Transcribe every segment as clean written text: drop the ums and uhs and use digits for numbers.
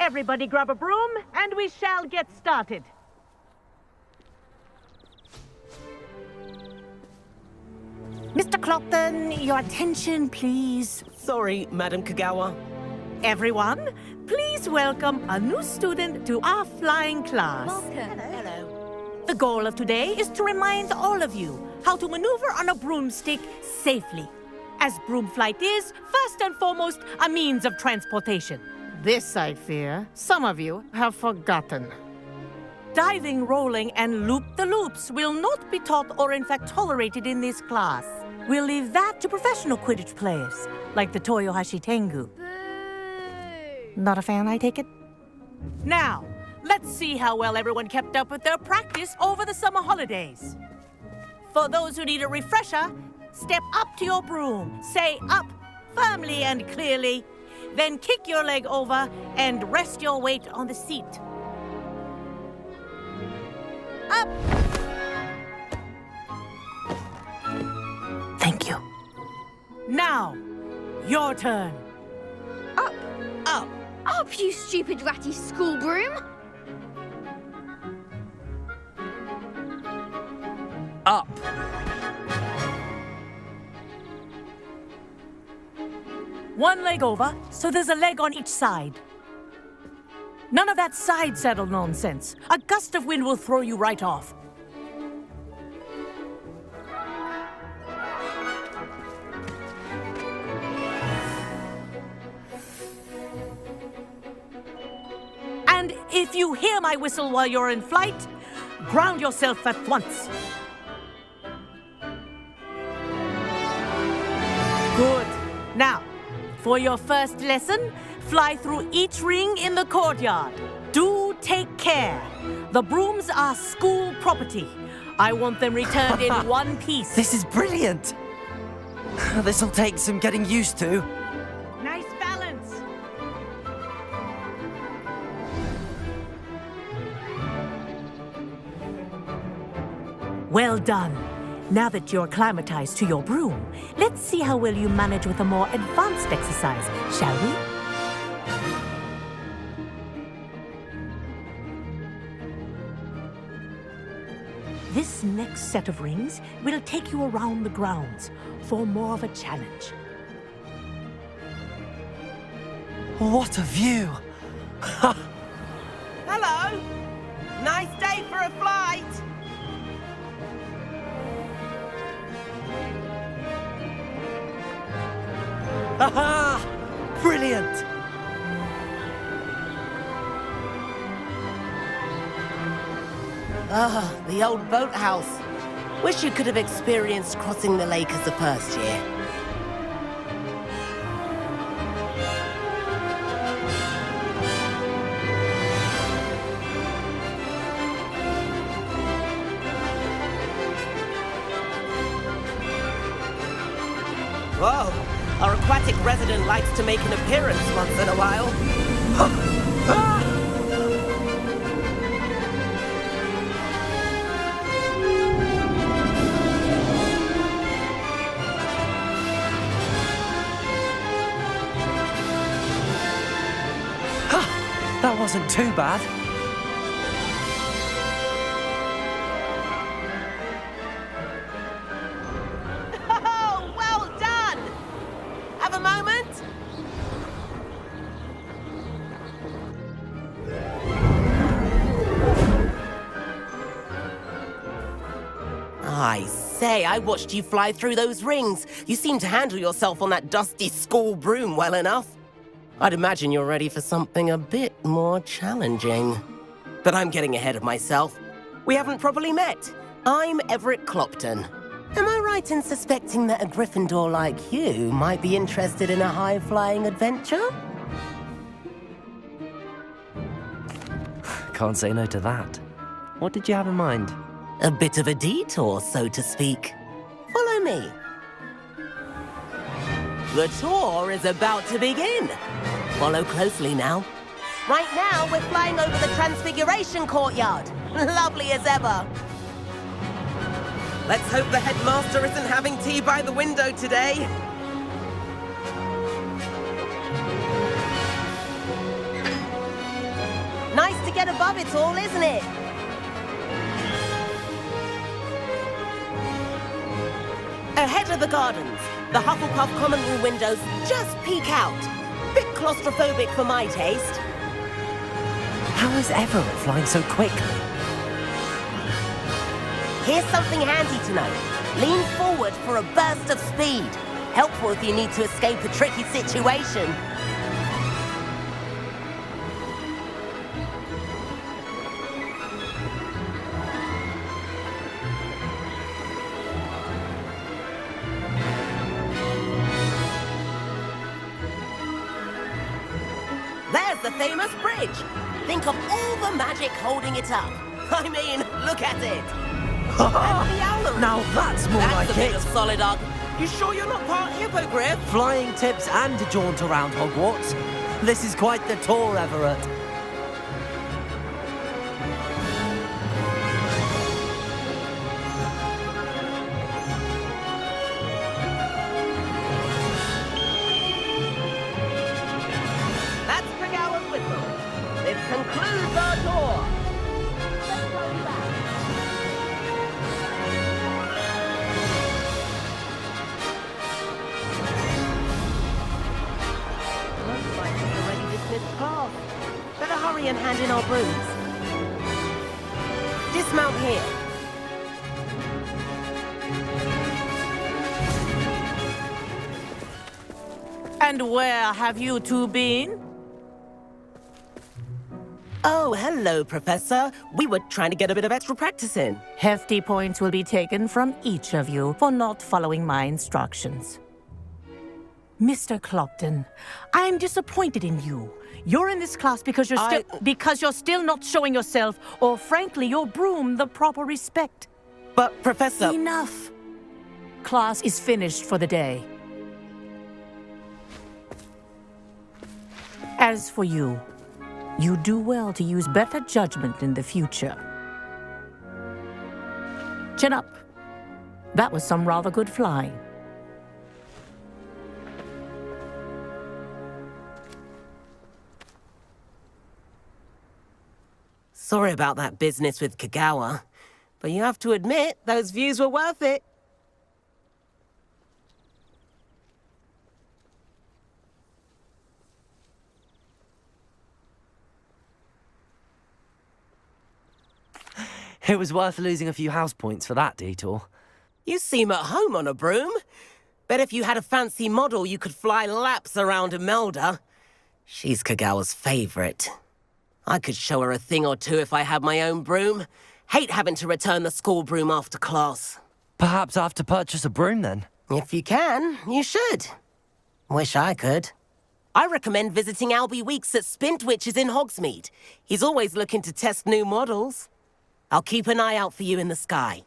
Everybody grab a broom, and we shall get started. Mr. Clopton, your attention, please. Sorry, Madam Kagawa. Everyone, please welcome a new student to our flying class. Welcome. Hello. The goal of today is to remind all of you how to maneuver on a broomstick safely, as broom flight is, first and foremost, a means of transportation. This, I fear, some of you have forgotten. Diving, rolling, and loop-the-loops will not be taught or in fact tolerated in this class. We'll leave that to professional Quidditch players, like the Toyohashi Tengu. Not a fan, I take it? Now, let's see how well everyone kept up with their practice over the summer holidays. For those who need a refresher, step up to your broom, say up firmly and clearly, then kick your leg over and rest your weight on the seat. Up! Thank you. Now, your turn. Up! Up! Up, you stupid ratty school broom! Up! One leg over, so there's a leg on each side. None of that side saddle nonsense. A gust of wind will throw you right off. And if you hear my whistle while you're in flight, ground yourself at once. Good. Now, for your first lesson, fly through each ring in the courtyard. Do take care. The brooms are school property. I want them returned in one piece. This is brilliant! This'll take some getting used to. Nice balance. Well done. Now that you're acclimatized to your broom, let's see how well you manage with a more advanced exercise, shall we? This next set of rings will take you around the grounds for more of a challenge. What a view! Hello! Nice day for a flight! Aha! Brilliant! Ah, the old boathouse. Wish you could have experienced crossing the lake as a first year. Whoa! Our aquatic resident likes to make an appearance once in a while. That wasn't too bad. Oh, well done! Have a moment? I say, I watched you fly through those rings. You seem to handle yourself on that dusty school broom well enough. I'd imagine you're ready for something a bit more challenging. But I'm getting ahead of myself. We haven't properly met. I'm Everett Clopton. Am I right in suspecting that a Gryffindor like you might be interested in a high-flying adventure? Can't say no to that. What did you have in mind? A bit of a detour, so to speak. Follow me. The tour is about to begin. Follow closely now. Right now, we're flying over the Transfiguration Courtyard. Lovely as ever. Let's hope the headmaster isn't having tea by the window today. get above it all, isn't it? Ahead of the gardens, the Hufflepuff common room windows just peek out. Bit claustrophobic for my taste. How is Everett flying so quickly? Here's something handy to know. Lean forward for a burst of speed. Helpful if you need to escape a tricky situation. There's the famous bridge. Think of all the magic holding it up. I mean, look at it. And the owlery. Now that's more That's like a bit it. of solid argument. You sure you're not part hippogriff? Flying tips and a jaunt around Hogwarts. This is quite the tour, Everett. That's Tregower's whistle. This concludes our tour. Let's go back. Looks like we've already dismissed class. Better hurry and hand in our brooms. Dismount here. And where have you two been? Oh, hello, Professor. We were trying to get a bit of extra practice in. Hefty points will be taken from each of you for not following my instructions. Mr. Clopton, I'm disappointed in you. You're in this class because you're still not showing yourself, or frankly, your broom the proper respect. But, Professor... Enough. Class is finished for the day. As for you, you do well to use better judgment in the future. Chin up. That was some rather good flying. Sorry about that business with Kagawa, but you have to admit, those views were worth it. It was worth losing a few house points for that detour. You seem at home on a broom. Bet if you had a fancy model, you could fly laps around Imelda. She's Kagawa's favorite. I could show her a thing or two if I had my own broom. Hate having to return the school broom after class. Perhaps I have to purchase a broom then. If you can, you should. Wish I could. I recommend visiting Albie Weeks at Spintwitches in Hogsmeade. He's always looking to test new models. I'll keep an eye out for you in the sky.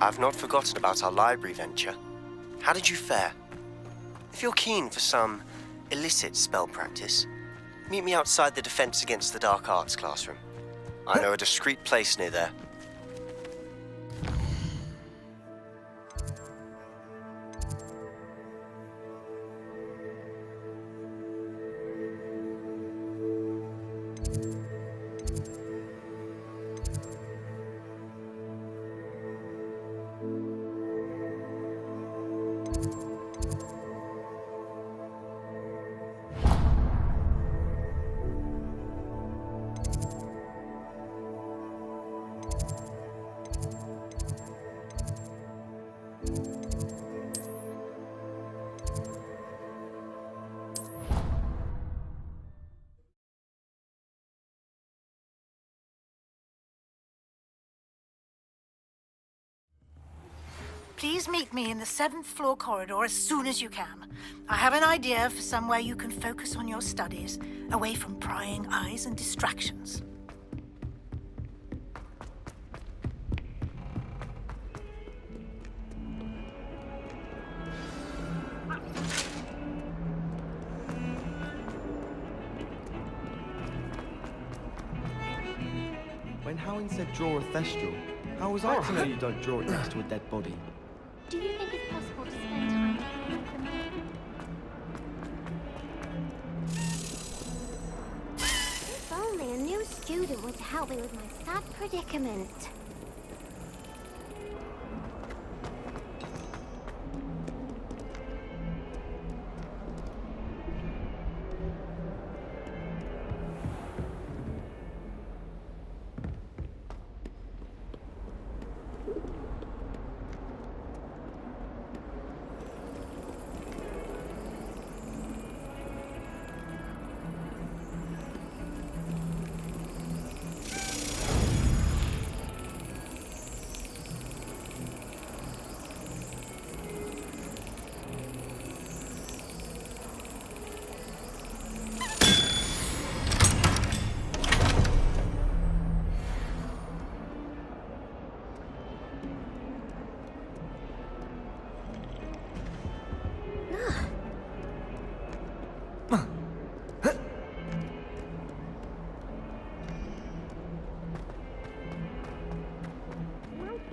I've not forgotten about our library venture. How did you fare? If you're keen for some illicit spell practice, meet me outside the Defense Against the Dark Arts classroom. I know a discreet place near there. Please meet me in the 7th floor corridor as soon as you can. I have an idea for somewhere you can focus on your studies, away from prying eyes and distractions. When Howin said draw a thestral, how was I to know you don't draw it next to a dead body? Do you think it's possible to spend time with them? If only a new student were to help me with my sad predicament.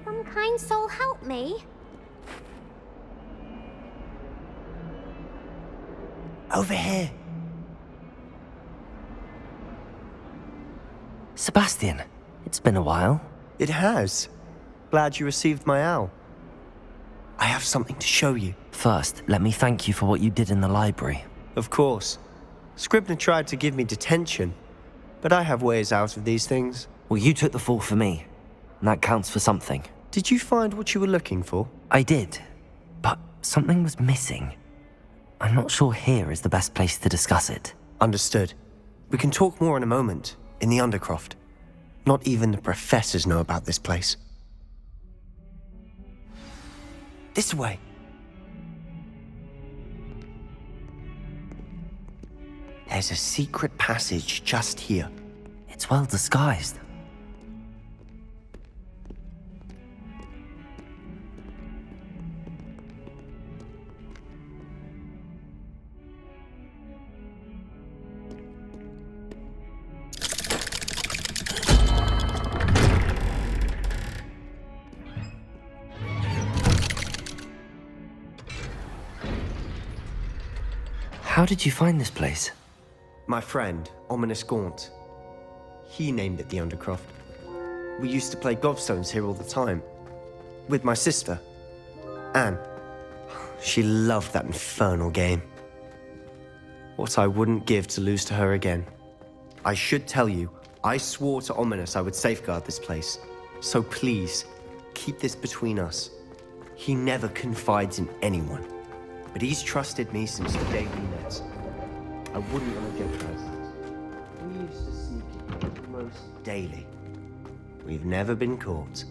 Some kind soul help me? Over here. Sebastian, it's been a while. It has. Glad you received my owl. I have something to show you. First, let me thank you for what you did in the library. Of course. Scribner tried to give me detention, but I have ways out of these things. Well, you took the fall for me, and that counts for something. Did you find what you were looking for? I did, but something was missing. I'm not sure here is the best place to discuss it. Understood. We can talk more in a moment, in the Undercroft. Not even the professors know about this place. This way. There's a secret passage just here. It's well disguised. How did you find this place? My friend, Ominous Gaunt. He named it the Undercroft. We used to play gobstones here all the time. With my sister, Anne. She loved that infernal game. What I wouldn't give to lose to her again. I should tell you, I swore to Ominous I would safeguard this place. So please, keep this between us. He never confides in anyone. But he's trusted me since the day we met. I wouldn't want to jeopardize that. We used to sneak in almost daily. We've never been caught.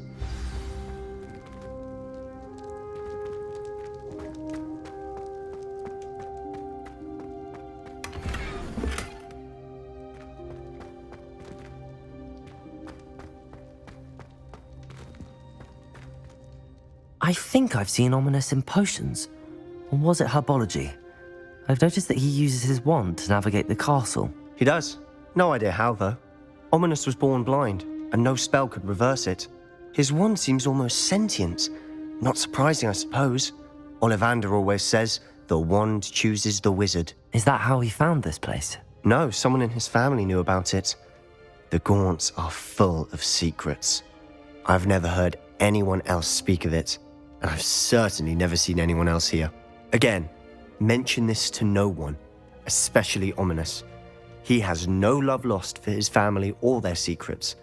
I think I've seen Ominous in potions. Or was it herbology? I've noticed that he uses his wand to navigate the castle. He does. No idea how, though. Ominous was born blind, and no spell could reverse it. His wand seems almost sentient. Not surprising, I suppose. Ollivander always says, the wand chooses the wizard. Is that how he found this place? No, someone in his family knew about it. The Gaunts are full of secrets. I've never heard anyone else speak of it, and I've certainly never seen anyone else here. Again, mention this to no one, especially Ominous. He has no love lost for his family or their secrets,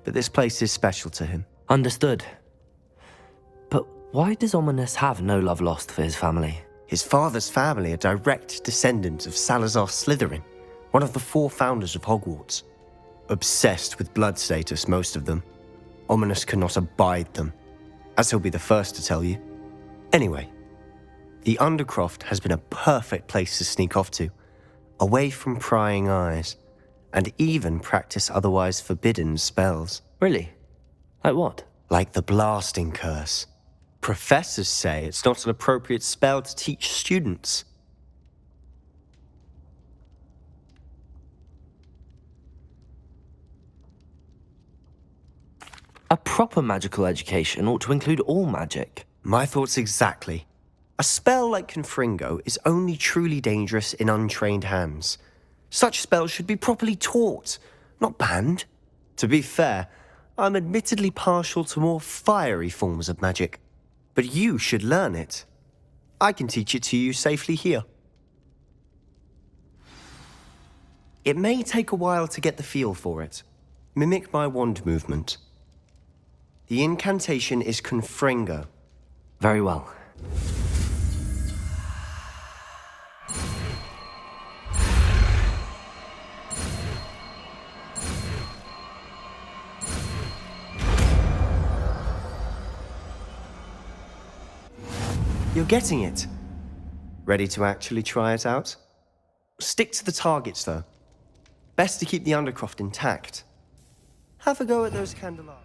but this place is special to him. Understood. But why does Ominous have no love lost for his family? His father's family are direct descendants of Salazar Slytherin, one of the 4 founders of Hogwarts. Obsessed with blood status, most of them. Ominous cannot abide them, as he'll be the first to tell you. Anyway, the Undercroft has been a perfect place to sneak off to, away from prying eyes, and even practice otherwise forbidden spells. Really? Like what? Like the blasting curse. Professors say it's not an appropriate spell to teach students. A proper magical education ought to include all magic. My thoughts exactly. A spell like Confringo is only truly dangerous in untrained hands. Such spells should be properly taught, not banned. To be fair, I'm admittedly partial to more fiery forms of magic. But you should learn it. I can teach it to you safely here. It may take a while to get the feel for it. Mimic my wand movement. The incantation is Confringo. Very well. You're getting it. Ready to actually try it out? Stick to the targets, though. Best to keep the Undercroft intact. Have a go at those candelabras.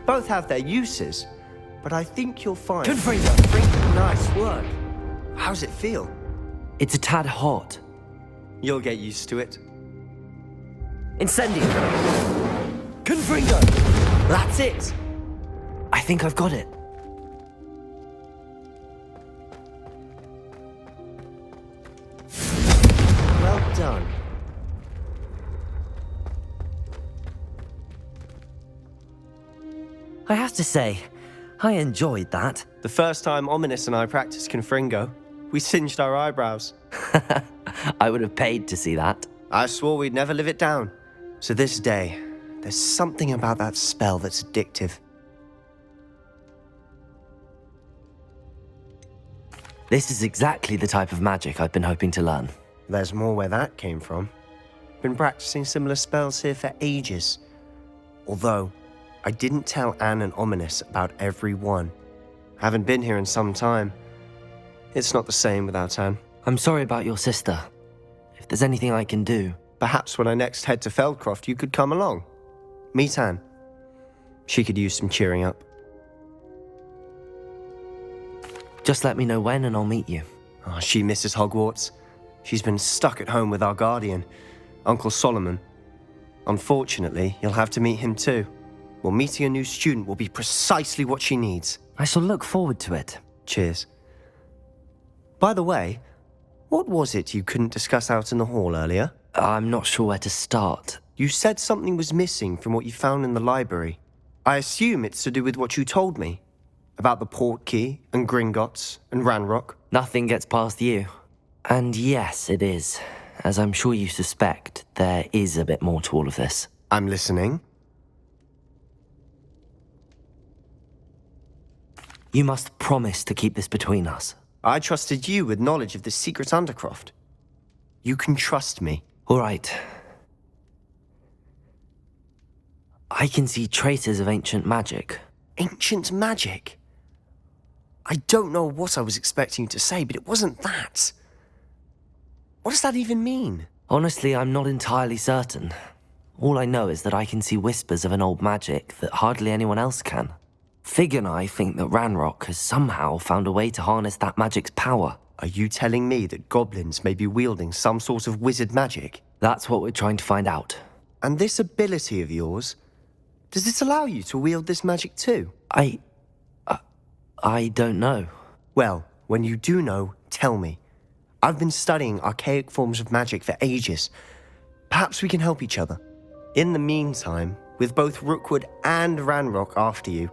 Both have their uses, but I think you'll find... Confringo! Nice work. How's it feel? It's a tad hot. You'll get used to it. Incendio! Confringo! That's it! I think I've got it. Well done. I have to say, I enjoyed that. The first time Ominous and I practiced Confringo, we singed our eyebrows. I would have paid to see that. I swore we'd never live it down. So this day, there's something about that spell that's addictive. This is exactly the type of magic I've been hoping to learn. There's more where that came from. Been practicing similar spells here for ages. Although, I didn't tell Anne and Ominous about every one. Haven't been here in some time. It's not the same without Anne. I'm sorry about your sister. If there's anything I can do... Perhaps when I next head to Feldcroft, you could come along. Meet Anne. She could use some cheering up. Just let me know when and I'll meet you. Oh, she misses Hogwarts. She's been stuck at home with our guardian, Uncle Solomon. Unfortunately, you'll have to meet him too. Well, meeting a new student will be precisely what she needs. I shall look forward to it. Cheers. By the way, what was it you couldn't discuss out in the hall earlier? I'm not sure where to start. You said something was missing from what you found in the library. I assume it's to do with what you told me. About the Portkey, and Gringotts, and Ranrock. Nothing gets past you. And yes, it is. As I'm sure you suspect, there is a bit more to all of this. I'm listening. You must promise to keep this between us. I trusted you with knowledge of the secret Undercroft. You can trust me. All right. I can see traces of ancient magic. Ancient magic? I don't know what I was expecting you to say, but it wasn't that. What does that even mean? Honestly, I'm not entirely certain. All I know is that I can see whispers of an old magic that hardly anyone else can. Fig and I think that Ranrock has somehow found a way to harness that magic's power. Are you telling me that goblins may be wielding some sort of wizard magic? That's what we're trying to find out. And this ability of yours, does it allow you to wield this magic too? I don't know. Well, when you do know, tell me. I've been studying archaic forms of magic for ages. Perhaps we can help each other. In the meantime, with both Rookwood and Ranrock after you,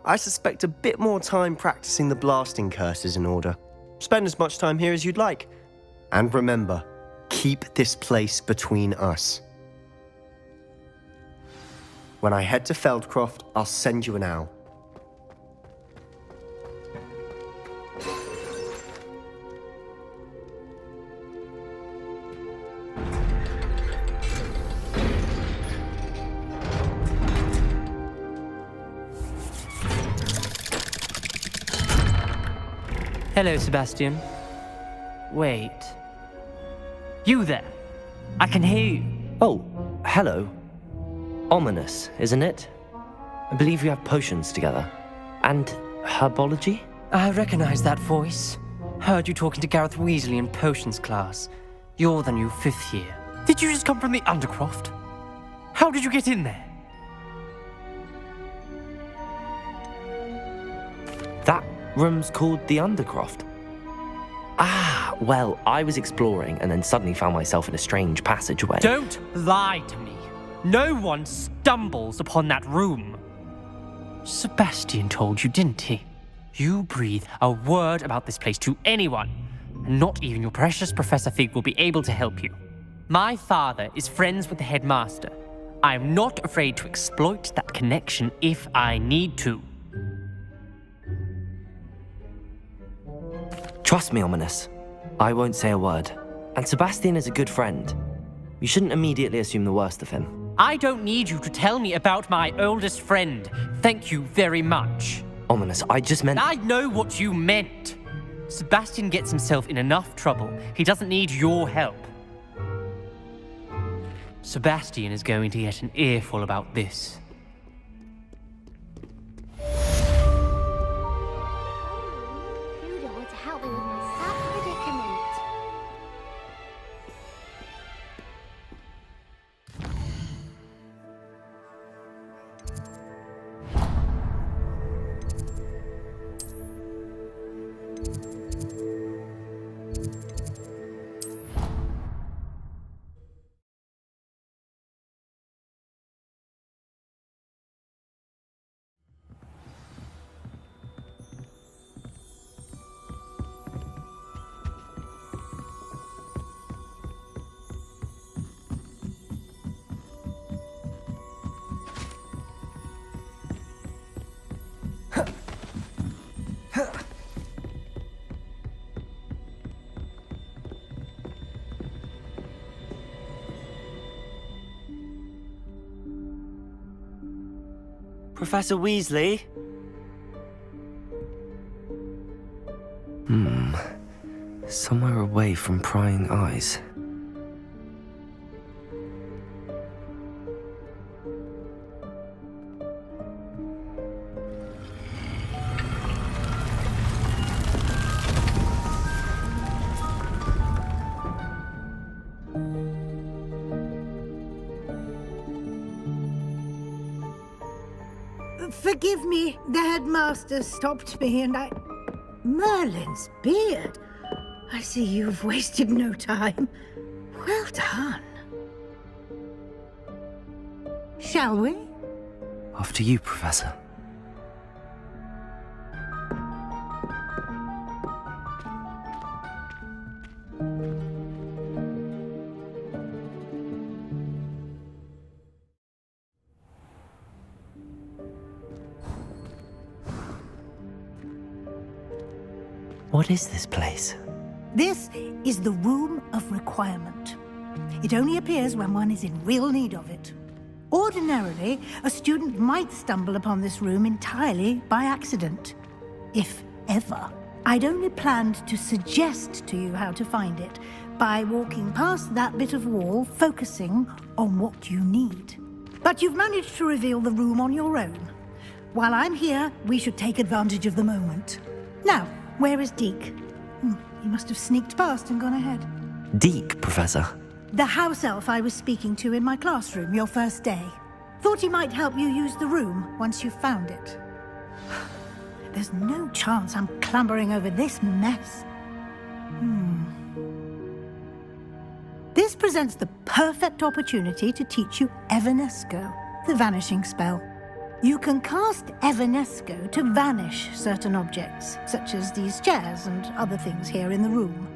I suspect a bit more time practicing the blasting curse is in order. Spend as much time here as you'd like. And remember, keep this place between us. When I head to Feldcroft, I'll send you an owl. Hello, Sebastian. Wait. You there? I can hear you. Oh, hello. Ominous, isn't it? I believe we have potions together. And herbology? I recognize that voice. Heard you talking to Gareth Weasley in potions class. You're the new 5th year. Did you just come from the Undercroft? How did you get in there? That room's called the Undercroft. Ah, well, I was exploring and then suddenly found myself in a strange passageway. Don't lie to me. No one stumbles upon that room. Sebastian told you, didn't he? You breathe a word about this place to anyone, and not even your precious Professor Fig will be able to help you. My father is friends with the headmaster. I'm not afraid to exploit that connection if I need to. Trust me, Ominous. I won't say a word. And Sebastian is a good friend. You shouldn't immediately assume the worst of him. I don't need you to tell me about my oldest friend. Thank you very much. Ominous, I just meant... I know what you meant. Sebastian gets himself in enough trouble. He doesn't need your help. Sebastian is going to get an earful about this. To help me with my sad predicament. Professor Weasley? Somewhere away from prying eyes. Forgive me, the headmaster stopped me and I... Merlin's beard. I see you've wasted no time. Well done. Shall we? After you, Professor. What is this place? This is the Room of Requirement. It only appears when one is in real need of it. Ordinarily, a student might stumble upon this room entirely by accident, if ever. I'd only planned to suggest to you how to find it by walking past that bit of wall, focusing on what you need. But you've managed to reveal the room on your own. While I'm here, we should take advantage of the moment. Now, where is Deke? He must have sneaked past and gone ahead. Deke, Professor. The house elf I was speaking to in my classroom your first day. Thought he might help you use the room once you found it. There's no chance I'm clambering over this mess. This presents the perfect opportunity to teach you Evanesco, the vanishing spell. You can cast Evanesco to vanish certain objects, such as these chairs and other things here in the room.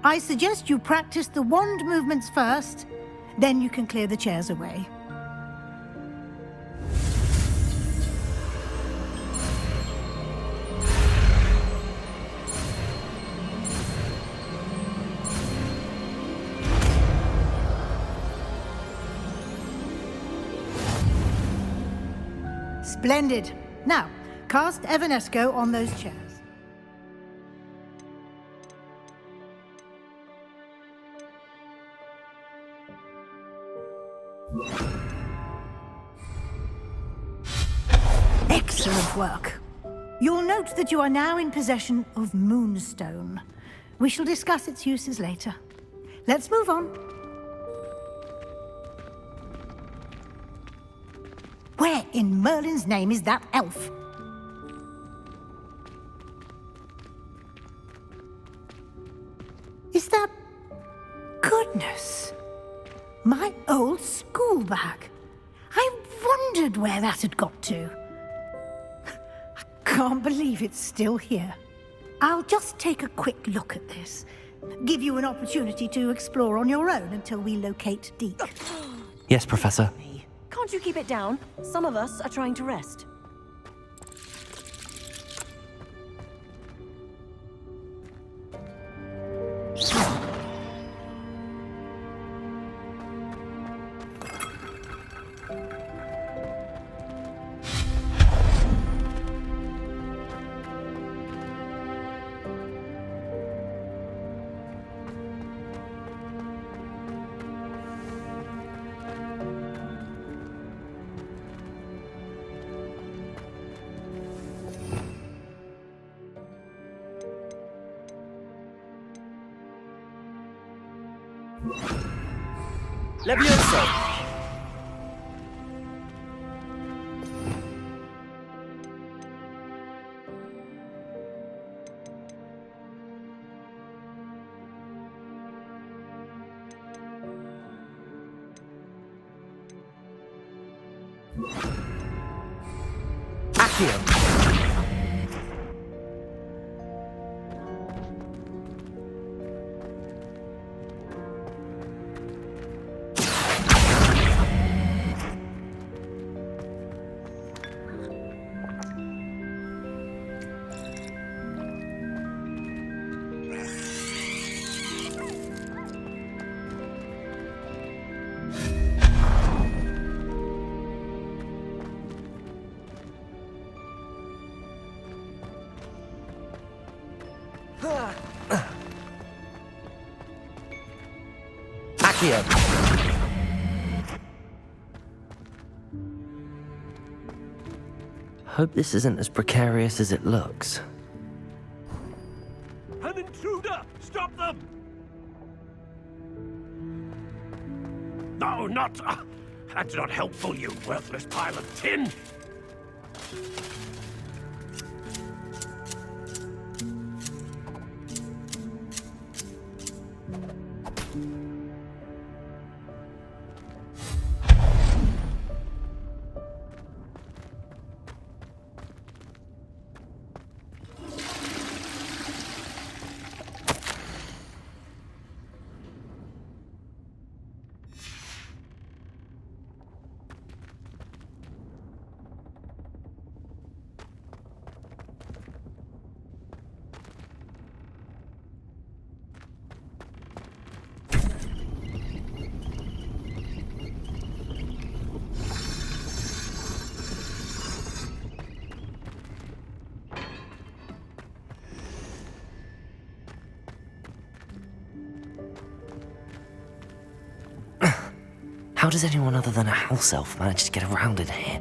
I suggest you practice the wand movements first, then you can clear the chairs away. Splendid. Now, cast Evanesco on those chairs. Excellent work. You'll note that you are now in possession of Moonstone. We shall discuss its uses later. Let's move on. Where in Merlin's name is that elf? Is that... Goodness! My old school bag. I wondered where that had got to. I can't believe it's still here. I'll just take a quick look at this. Give you an opportunity to explore on your own until we locate Deke. Yes, Professor. Can't you keep it down? Some of us are trying to rest. Levioso! Accio! Accio! Hope this isn't as precarious as it looks. An intruder! Stop them! No, not... that's not helpful, you worthless pile of tin! How does anyone other than a house elf manage to get around in here?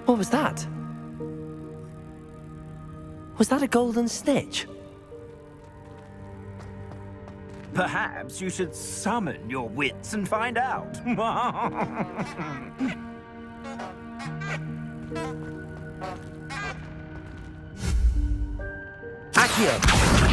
What was that? Was that a golden snitch? Perhaps you should summon your wits and find out. Accio!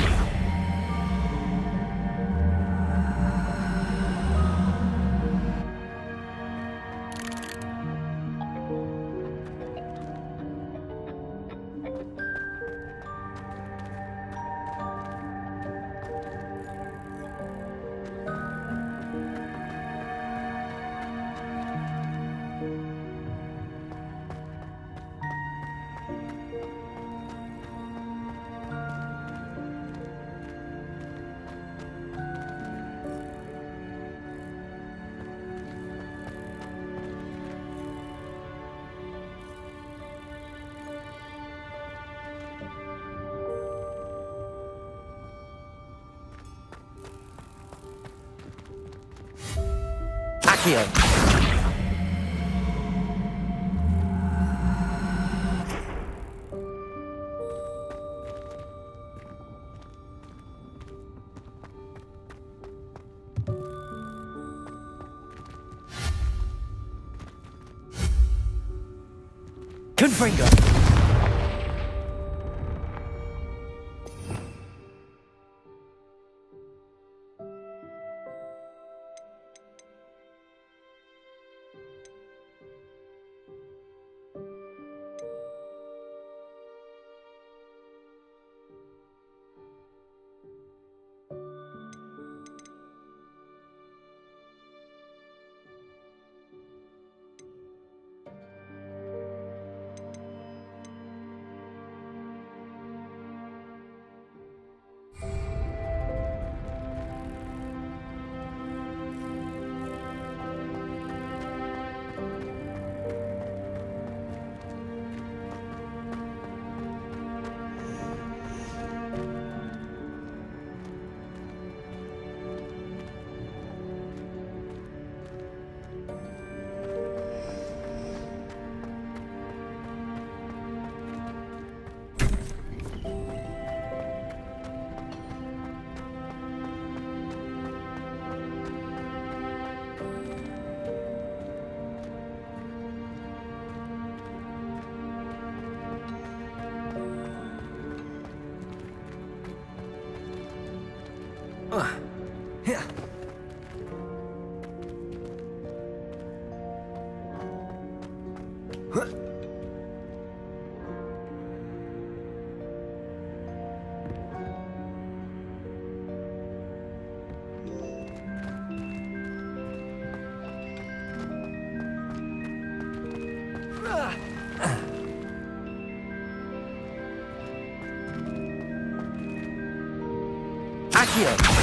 Accio! Confringo! Yeah. Accio!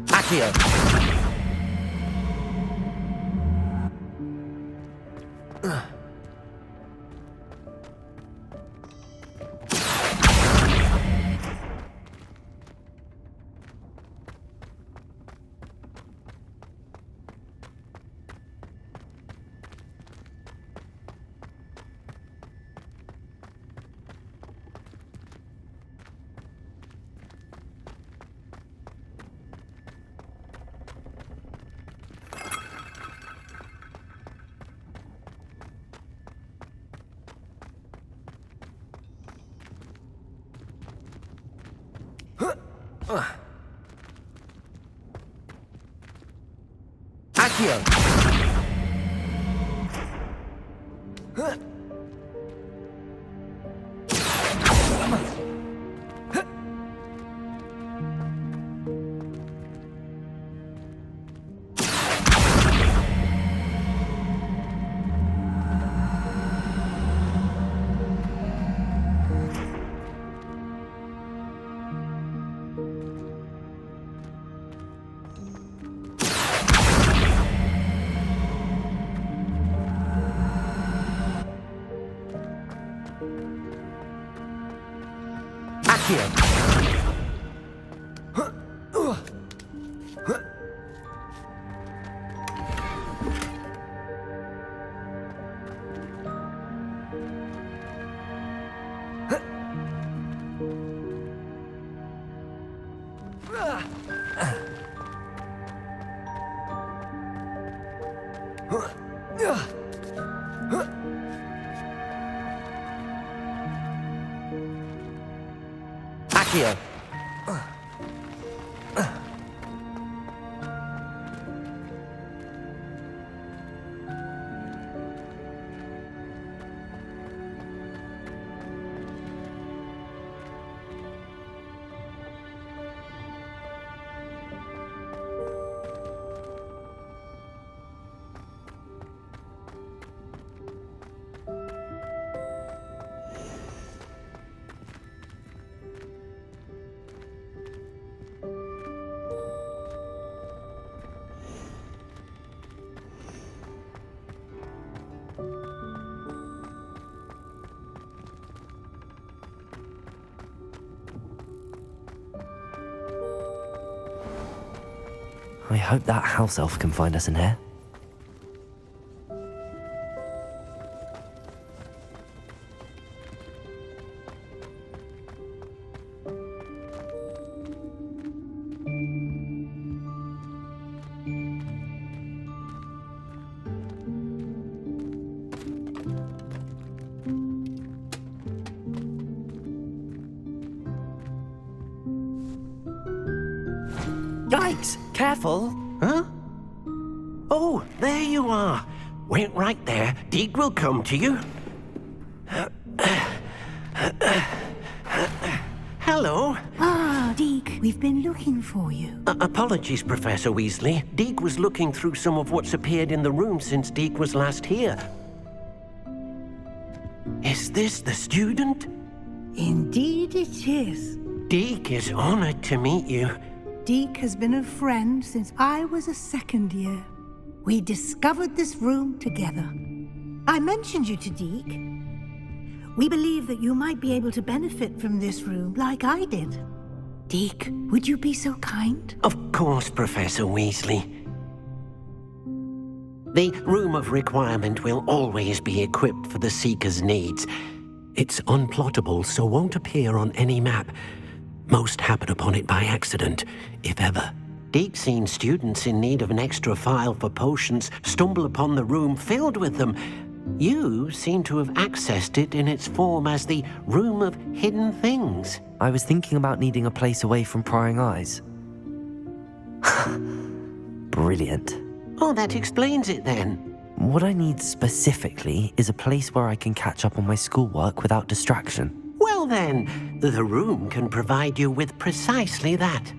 Accio! Accio! Accio! I hope that house elf can find us in here. Yikes! Careful! Huh? Oh, there you are. Wait right there. Deek will come to you. Hello. Ah, Deek, we've been looking for you. Apologies, Professor Weasley. Deek was looking through some of what's appeared in the room since Deek was last here. Is this the student? Indeed it is. Deek is honored to meet you. Deek has been a friend since I was a second year. We discovered this room together. I mentioned you to Deek. We believe that you might be able to benefit from this room like I did. Deek, would you be so kind? Of course, Professor Weasley. The Room of Requirement will always be equipped for the Seeker's needs. It's unplottable, so won't appear on any map. Most happen upon it by accident, if ever. Deek's seen students in need of an extra file for potions stumble upon the room filled with them. You seem to have accessed it in its form as the Room of Hidden Things. I was thinking about needing a place away from prying eyes. Brilliant. Oh, that explains it then. What I need specifically is a place where I can catch up on my schoolwork without distraction. Well then, the room can provide you with precisely that.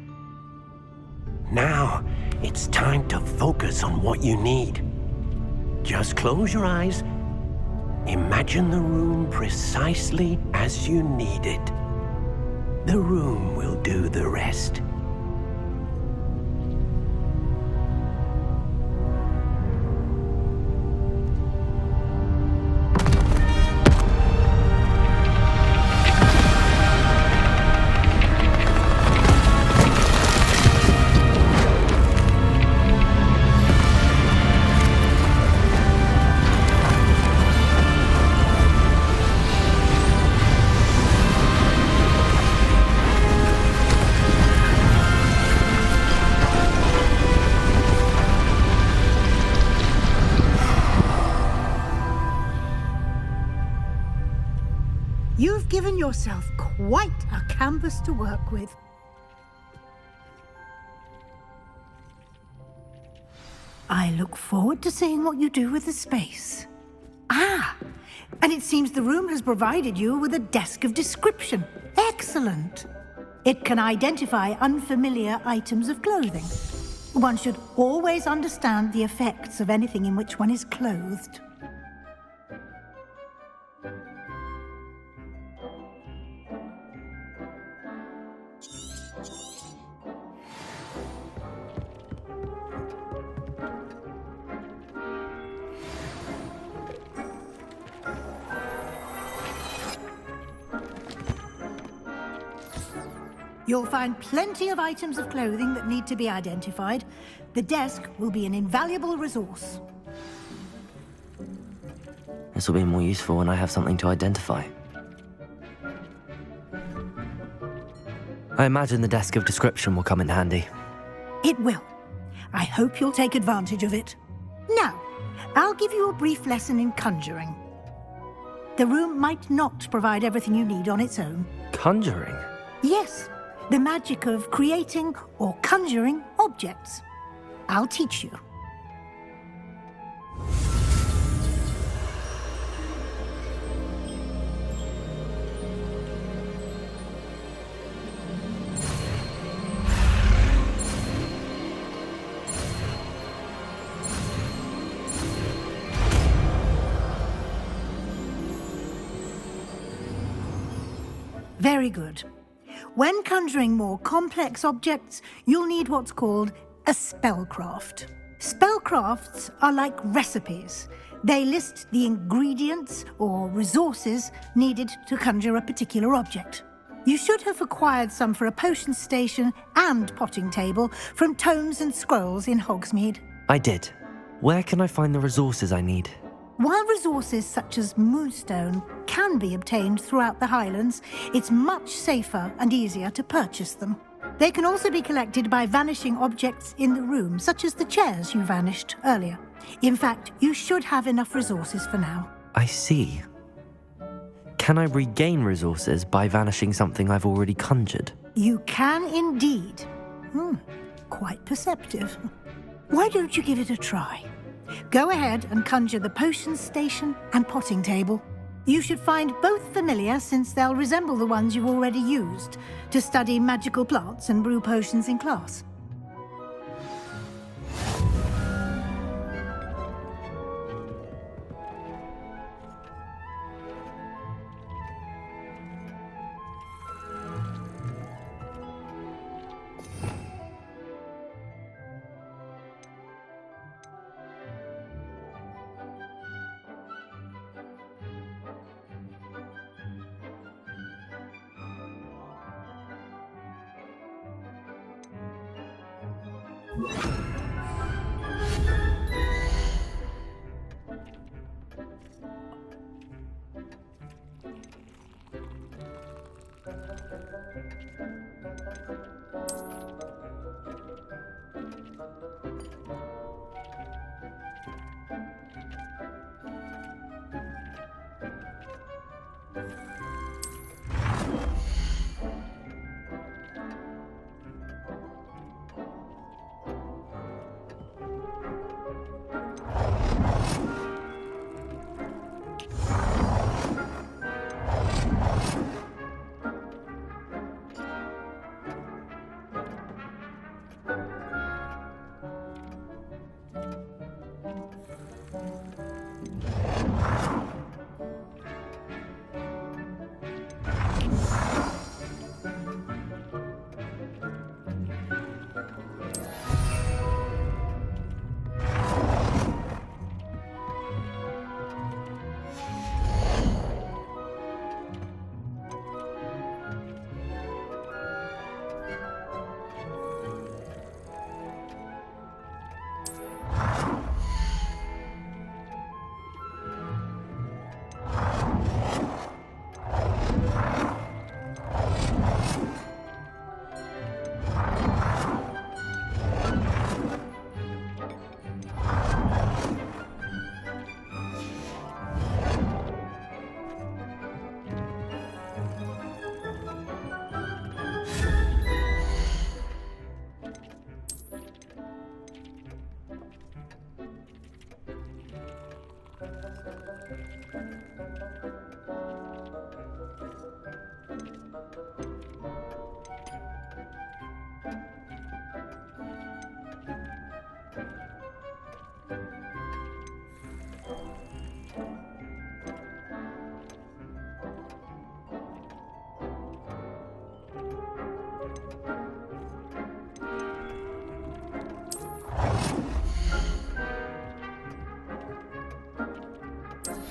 Now, it's time to focus on what you need. Just close your eyes. Imagine the room precisely as you need it. The room will do the rest. You've given yourself quite a canvas to work with. I look forward to seeing what you do with the space. Ah, and it seems the room has provided you with a desk of description. Excellent. It can identify unfamiliar items of clothing. One should always understand the effects of anything in which one is clothed. You'll find plenty of items of clothing that need to be identified. The desk will be an invaluable resource. This will be more useful when I have something to identify. I imagine the desk of description will come in handy. It will. I hope you'll take advantage of it. Now, I'll give you a brief lesson in conjuring. The room might not provide everything you need on its own. Conjuring? Yes, the magic of creating or conjuring objects. I'll teach you. Very good. When conjuring more complex objects, you'll need what's called a spellcraft. Spellcrafts are like recipes. They list the ingredients or resources needed to conjure a particular object. You should have acquired some for a potion station and potting table from tomes and scrolls in Hogsmeade. I did. Where can I find the resources I need? While resources such as moonstone can be obtained throughout the Highlands, it's much safer and easier to purchase them. They can also be collected by vanishing objects in the room, such as the chairs you vanished earlier. In fact, you should have enough resources for now. I see. Can I regain resources by vanishing something I've already conjured? You can indeed. Quite perceptive. Why don't you give it a try? Go ahead and conjure the potion station and potting table. You should find both familiar, since they'll resemble the ones you've already used to study magical plants and brew potions in class.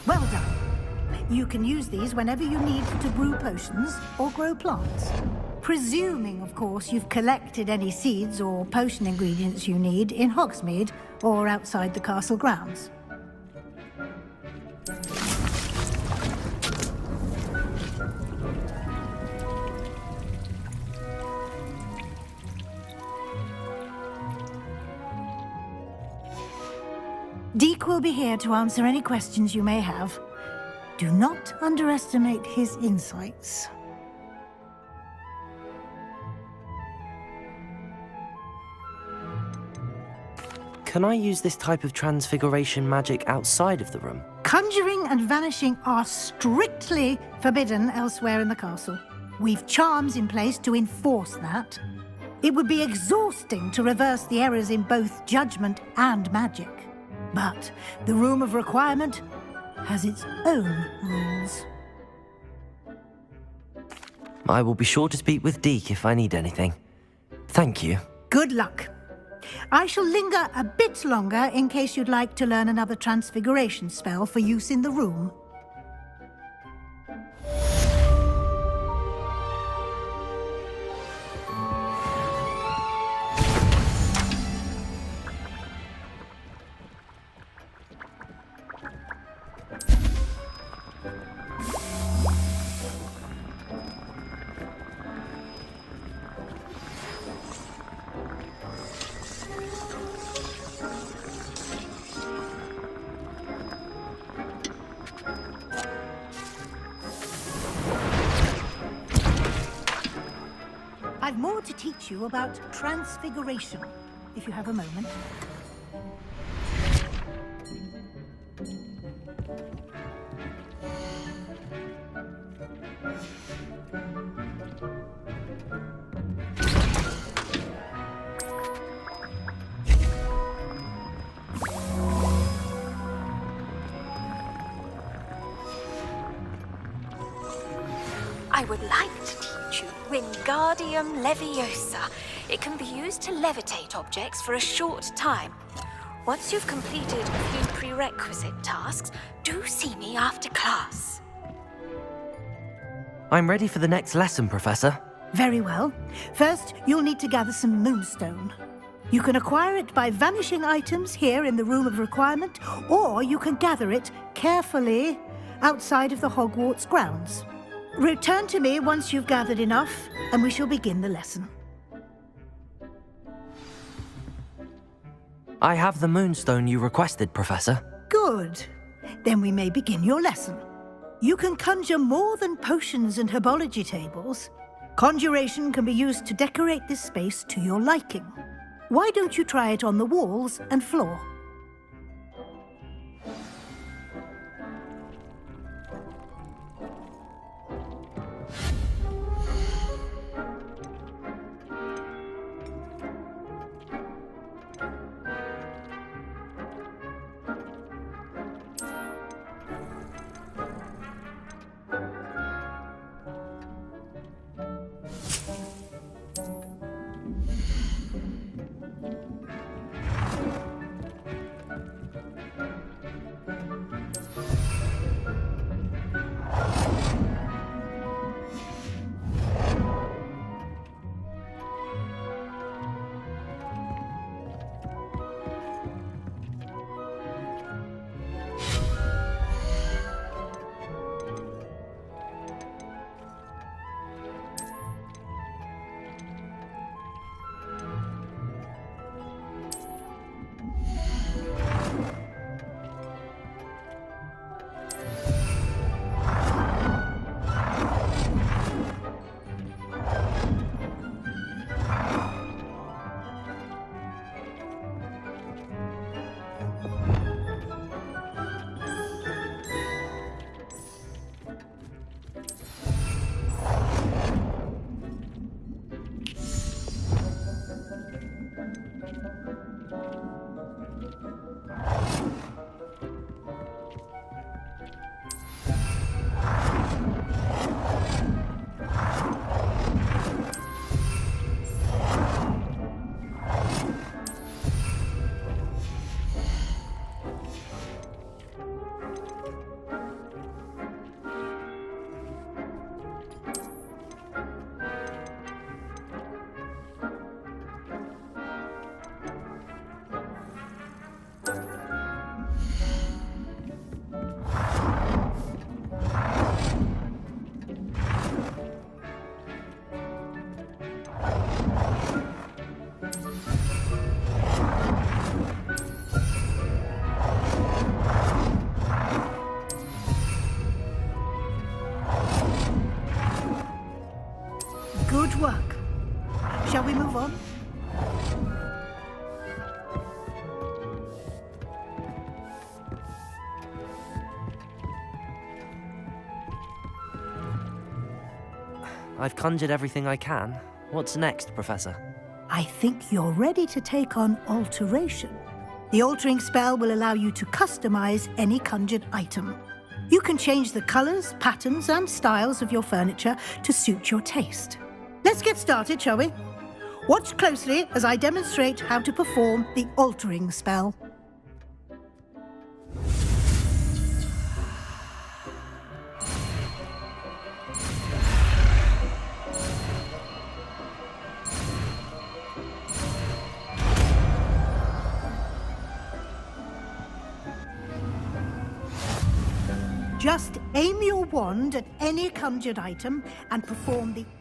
Well done. You can use these whenever you need to brew potions or grow plants. Presuming, of course, you've collected any seeds or potion ingredients you need in Hogsmeade or outside the castle grounds. Deke will be here to answer any questions you may have. Do not underestimate his insights. Can I use this type of transfiguration magic outside of the room? Conjuring and vanishing are strictly forbidden elsewhere in the castle. We've charms in place to enforce that. It would be exhausting to reverse the errors in both judgment and magic. But the Room of Requirement has its own rules. I will be sure to speak with Deke if I need anything. Thank you. Good luck. I shall linger a bit longer in case you'd like to learn another transfiguration spell for use in the room. I've more to teach you about transfiguration, if you have a moment. I would like to teach you Wingardium Leviosa. It can be used to levitate objects for a short time. Once you've completed a few prerequisite tasks, do see me after class. I'm ready for the next lesson, Professor. Very well. First, you'll need to gather some moonstone. You can acquire it by vanishing items here in the Room of Requirement, or you can gather it carefully outside of the Hogwarts grounds. Return to me once you've gathered enough, and we shall begin the lesson. I have the moonstone you requested, Professor. Good. Then we may begin your lesson. You can conjure more than potions and herbology tables. Conjuration can be used to decorate this space to your liking. Why don't you try it on the walls and floor? Good work. Shall we move on? I've conjured everything I can. What's next, Professor? I think you're ready to take on alteration. The altering spell will allow you to customize any conjured item. You can change the colors, patterns, and styles of your furniture to suit your taste. Let's get started, shall we? Watch closely as I demonstrate how to perform the altering spell. Just aim your wand at any conjured item and perform the spell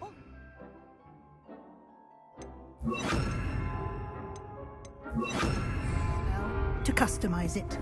to customize it.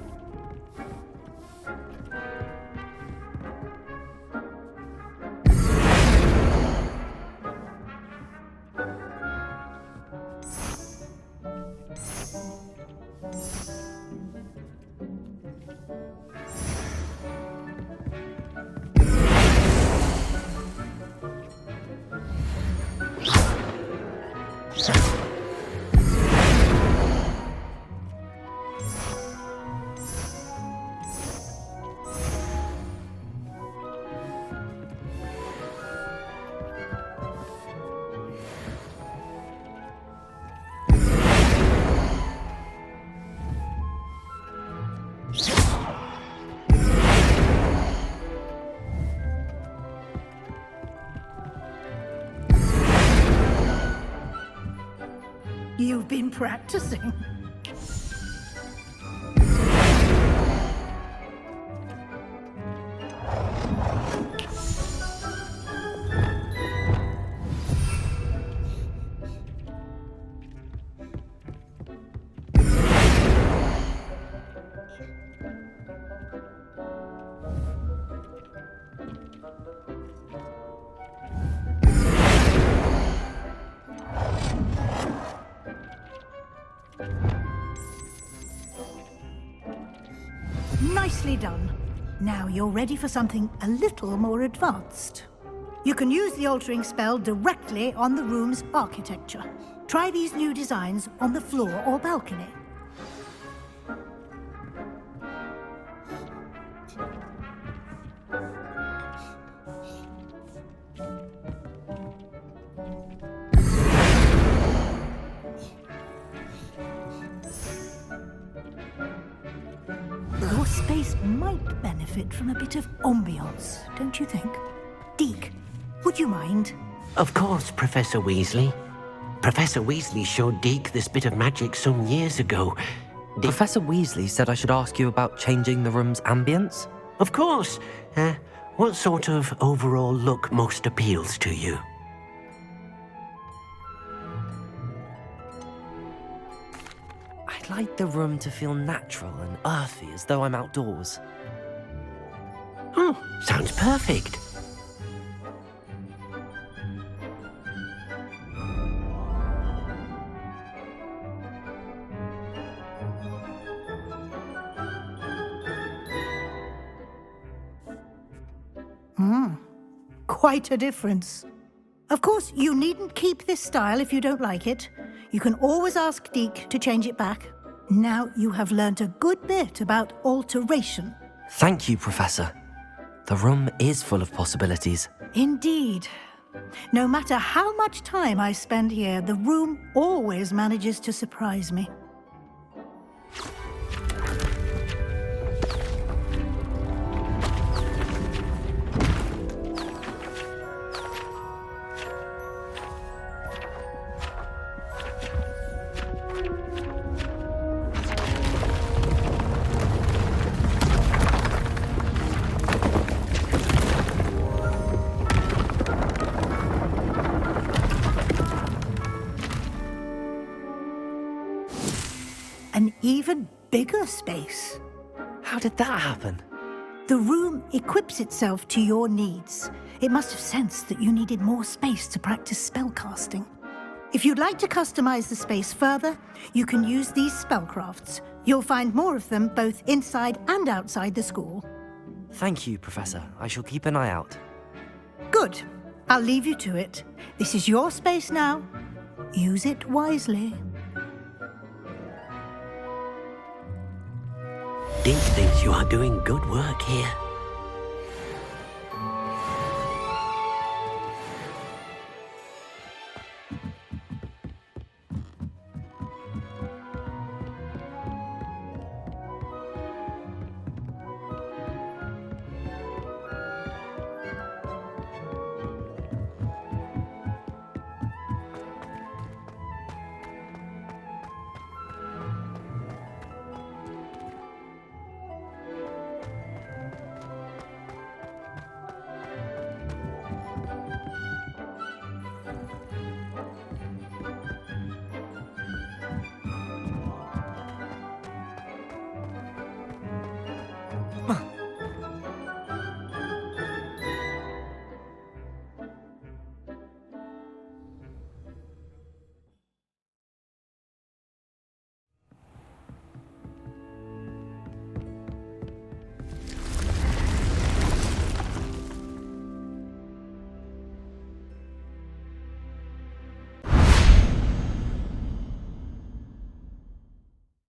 You've been practicing. Nicely done. Now you're ready for something a little more advanced. You can use the altering spell directly on the room's architecture. Try these new designs on the floor or balcony. Your space might benefit from a bit of ambiance, don't you think? Deke, would you mind? Of course, Professor Weasley. Professor Weasley showed Deke this bit of magic some years ago. Professor Weasley said I should ask you about changing the room's ambience? Of course. What sort of overall look most appeals to you? I'd like the room to feel natural and earthy, as though I'm outdoors. Oh, sounds perfect. Quite a difference. Of course, you needn't keep this style if you don't like it. You can always ask Deke to change it back. Now you have learnt a good bit about alteration. Thank you, Professor. The room is full of possibilities. Indeed. No matter how much time I spend here, the room always manages to surprise me. An even bigger space. How did that happen? The room equips itself to your needs. It must have sensed that you needed more space to practice spellcasting. If you'd like to customize the space further, you can use these spellcrafts. You'll find more of them both inside and outside the school. Thank you, Professor. I shall keep an eye out. Good. I'll leave you to it. This is your space now. Use it wisely. Deke thinks you are doing good work here.